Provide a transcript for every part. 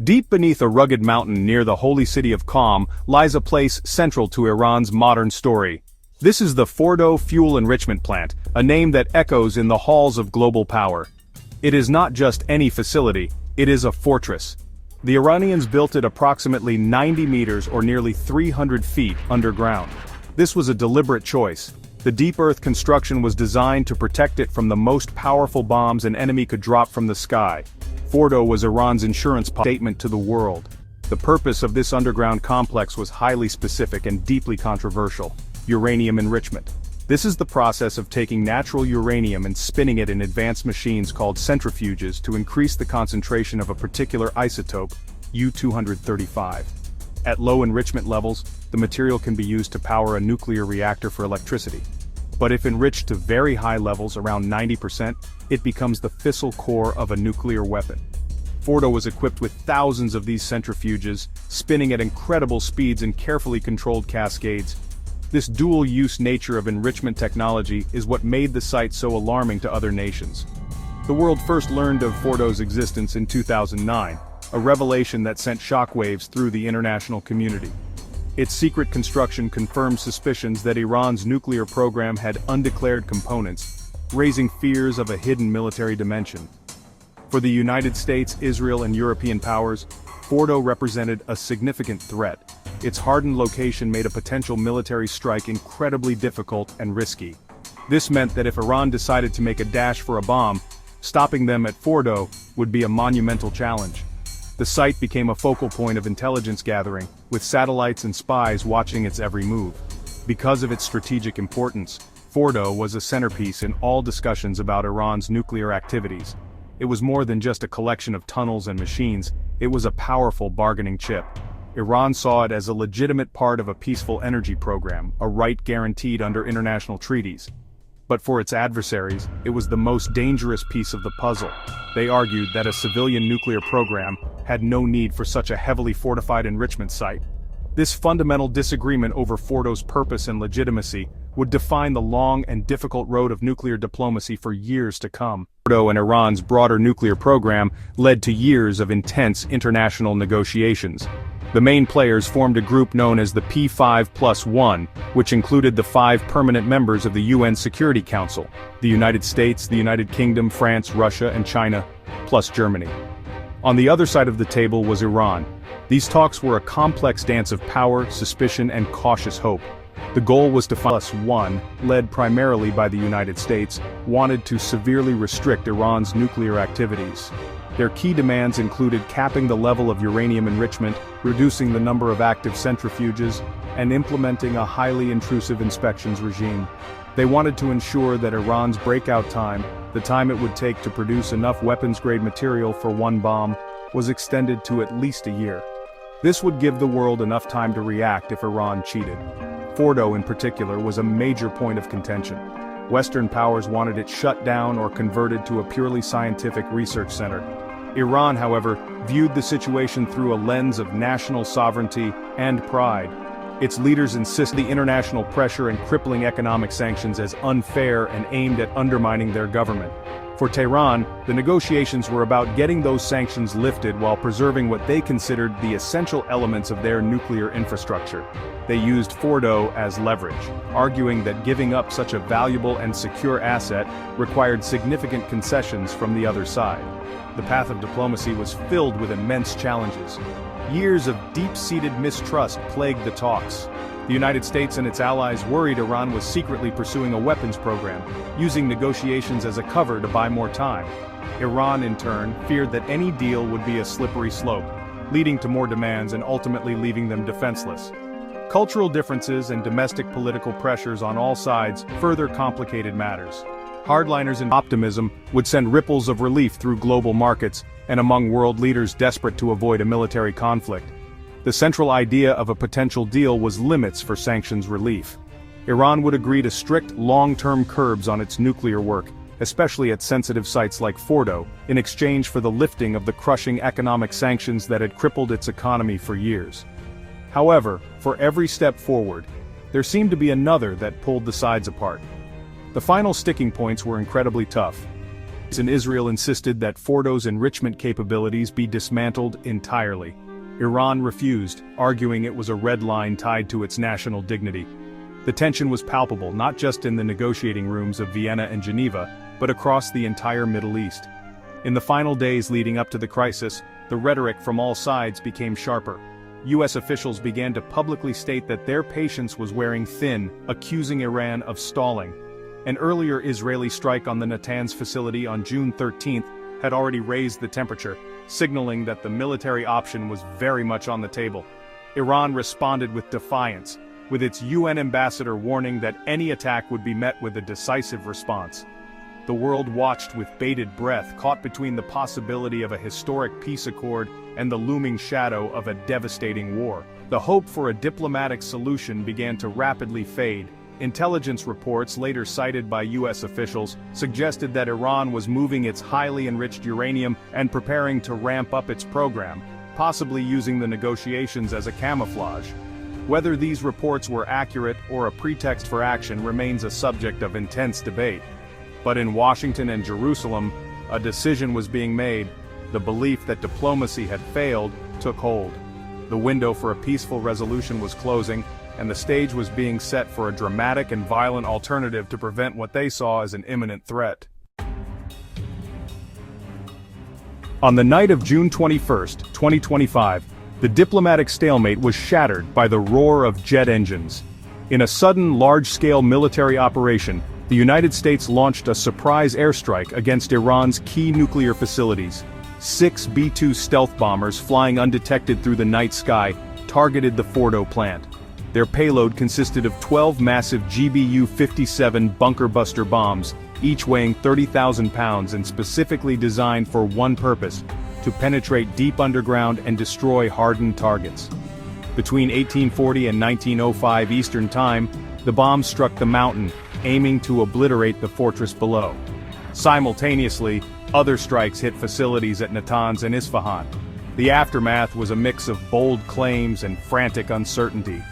Deep beneath a rugged mountain near the holy city of Qom lies a place central to Iran's modern story. This is the Fordow Fuel Enrichment Plant, a name that echoes in the halls of global power. It is not just any facility, it is a fortress. The Iranians built it approximately 90 meters or nearly 300 feet underground. This was a deliberate choice. The deep earth construction was designed to protect it from the most powerful bombs an enemy could drop from the sky. Fordow was Iran's insurance statement to the world. The purpose of this underground complex was highly specific and deeply controversial: uranium enrichment. This is the process of taking natural uranium and spinning it in advanced machines called centrifuges to increase the concentration of a particular isotope, U-235. At low enrichment levels, the material can be used to power a nuclear reactor for electricity. But if enriched to very high levels, around 90%, it becomes the fissile core of a nuclear weapon. Fordow was equipped with thousands of these centrifuges, spinning at incredible speeds in carefully controlled cascades. This dual-use nature of enrichment technology is what made the site so alarming to other nations. The world first learned of Fordow's existence in 2009, a revelation that sent shockwaves through the international community. Its secret construction confirmed suspicions that Iran's nuclear program had undeclared components, raising fears of a hidden military dimension. For the United States, Israel, and European powers, Fordow represented a significant threat. Its hardened location made a potential military strike incredibly difficult and risky. This meant that if Iran decided to make a dash for a bomb, stopping them at Fordow would be a monumental challenge. The site became a focal point of intelligence gathering, with satellites and spies watching its every move. Because of its strategic importance, Fordow was a centerpiece in all discussions about Iran's nuclear activities. It was more than just a collection of tunnels and machines, it was a powerful bargaining chip. Iran saw it as a legitimate part of a peaceful energy program, a right guaranteed under international treaties. But for its adversaries, it was the most dangerous piece of the puzzle. They argued that a civilian nuclear program had no need for such a heavily fortified enrichment site. This fundamental disagreement over Fordow's purpose and legitimacy would define the long and difficult road of nuclear diplomacy for years to come. Fordow and Iran's broader nuclear program led to years of intense international negotiations. The main players formed a group known as the P5+1, which included the 5 permanent members of the UN Security Council: the United States, the United Kingdom, France, Russia, and China, plus Germany. On the other side of the table was Iran. These talks were a complex dance of power, suspicion, and cautious hope. The goal was to +1, led primarily by the United States, wanted to severely restrict Iran's nuclear activities. Their key demands included capping the level of uranium enrichment, reducing the number of active centrifuges, and implementing a highly intrusive inspections regime. They wanted to ensure that Iran's breakout time, the time it would take to produce enough weapons-grade material for one bomb, was extended to at least a year. This would give the world enough time to react if Iran cheated. Fordow in particular was a major point of contention. Western powers wanted it shut down or converted to a purely scientific research center. Iran, however, viewed the situation through a lens of national sovereignty and pride. Its leaders insisted the international pressure and crippling economic sanctions as unfair and aimed at undermining their government. For Tehran, the negotiations were about getting those sanctions lifted while preserving what they considered the essential elements of their nuclear infrastructure. They used Fordow as leverage, arguing that giving up such a valuable and secure asset required significant concessions from the other side. The path of diplomacy was filled with immense challenges. Years of deep-seated mistrust plagued the talks. The United States and its allies worried Iran was secretly pursuing a weapons program, using negotiations as a cover to buy more time. Iran, in turn, feared that any deal would be a slippery slope, leading to more demands and ultimately leaving them defenseless. Cultural differences and domestic political pressures on all sides further complicated matters. Hardliners and optimism would send ripples of relief through global markets and among world leaders desperate to avoid a military conflict. The central idea of a potential deal was limits for sanctions relief. Iran would agree to strict, long-term curbs on its nuclear work, especially at sensitive sites like Fordow, in exchange for the lifting of the crushing economic sanctions that had crippled its economy for years. However, for every step forward, there seemed to be another that pulled the sides apart. The final sticking points were incredibly tough. And Israel insisted that Fordow's enrichment capabilities be dismantled entirely. Iran refused, arguing it was a red line tied to its national dignity. The tension was palpable not just in the negotiating rooms of Vienna and Geneva, but across the entire Middle East. In the final days leading up to the crisis, the rhetoric from all sides became sharper. U.S. officials began to publicly state that their patience was wearing thin, accusing Iran of stalling. An earlier Israeli strike on the Natanz facility on June 13 had already raised the temperature, signaling that the military option was very much on the table. Iran responded with defiance, with its UN ambassador warning that any attack would be met with a decisive response. The world watched with bated breath, caught between the possibility of a historic peace accord and the looming shadow of a devastating war. The hope for a diplomatic solution began to rapidly fade. Intelligence reports later cited by U.S. officials suggested that Iran was moving its highly enriched uranium and preparing to ramp up its program, possibly using the negotiations as a camouflage. Whether these reports were accurate or a pretext for action remains a subject of intense debate. But in Washington and Jerusalem, a decision was being made. The belief that diplomacy had failed took hold. The window for a peaceful resolution was closing, and the stage was being set for a dramatic and violent alternative to prevent what they saw as an imminent threat. On the night of June 21, 2025, the diplomatic stalemate was shattered by the roar of jet engines. In a sudden, large-scale military operation, the United States launched a surprise airstrike against Iran's key nuclear facilities. 6 B-2 stealth bombers flying undetected through the night sky targeted the Fordow plant. Their payload consisted of 12 massive GBU-57 bunker buster bombs, each weighing 30,000 pounds and specifically designed for one purpose: to penetrate deep underground and destroy hardened targets. Between 1840 and 1905 Eastern Time, the bombs struck the mountain, aiming to obliterate the fortress below. Simultaneously, other strikes hit facilities at Natanz and Isfahan. The aftermath was a mix of bold claims and frantic uncertainty.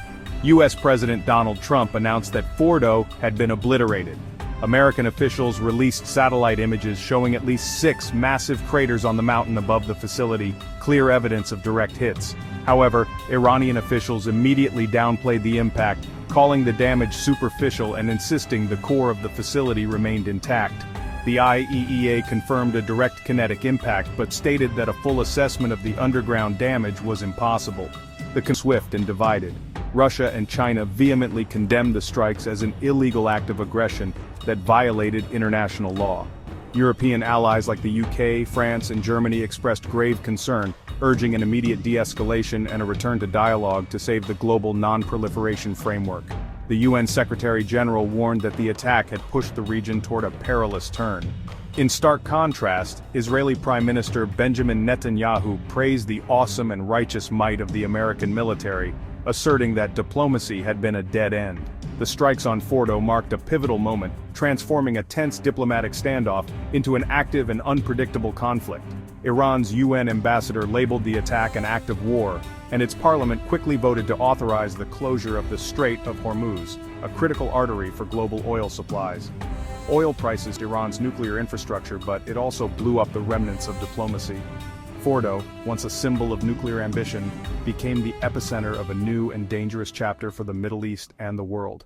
U.S. President Donald Trump announced that Fordow had been obliterated. American officials released satellite images showing at least 6 massive craters on the mountain above the facility, clear evidence of direct hits. However, Iranian officials immediately downplayed the impact, calling the damage superficial and insisting the core of the facility remained intact. The IAEA confirmed a direct kinetic impact but stated that a full assessment of the underground damage was impossible. The conflict was swift and divided. Russia and China vehemently condemned the strikes as an illegal act of aggression that violated international law. European allies like the UK, France, and Germany expressed grave concern, urging an immediate de-escalation and a return to dialogue to save the global non-proliferation framework. The UN Secretary-General warned that the attack had pushed the region toward a perilous turn. In stark contrast, Israeli Prime Minister Benjamin Netanyahu praised the awesome and righteous might of the American military, asserting that diplomacy had been a dead end. The strikes on Fordow marked a pivotal moment, transforming a tense diplomatic standoff into an active and unpredictable conflict. Iran's UN ambassador labeled the attack an act of war, and its parliament quickly voted to authorize the closure of the Strait of Hormuz, a critical artery for global oil supplies. Oil prices Iran's nuclear infrastructure, but it also blew up the remnants of diplomacy. Fordow, once a symbol of nuclear ambition, became the epicenter of a new and dangerous chapter for the Middle East and the world.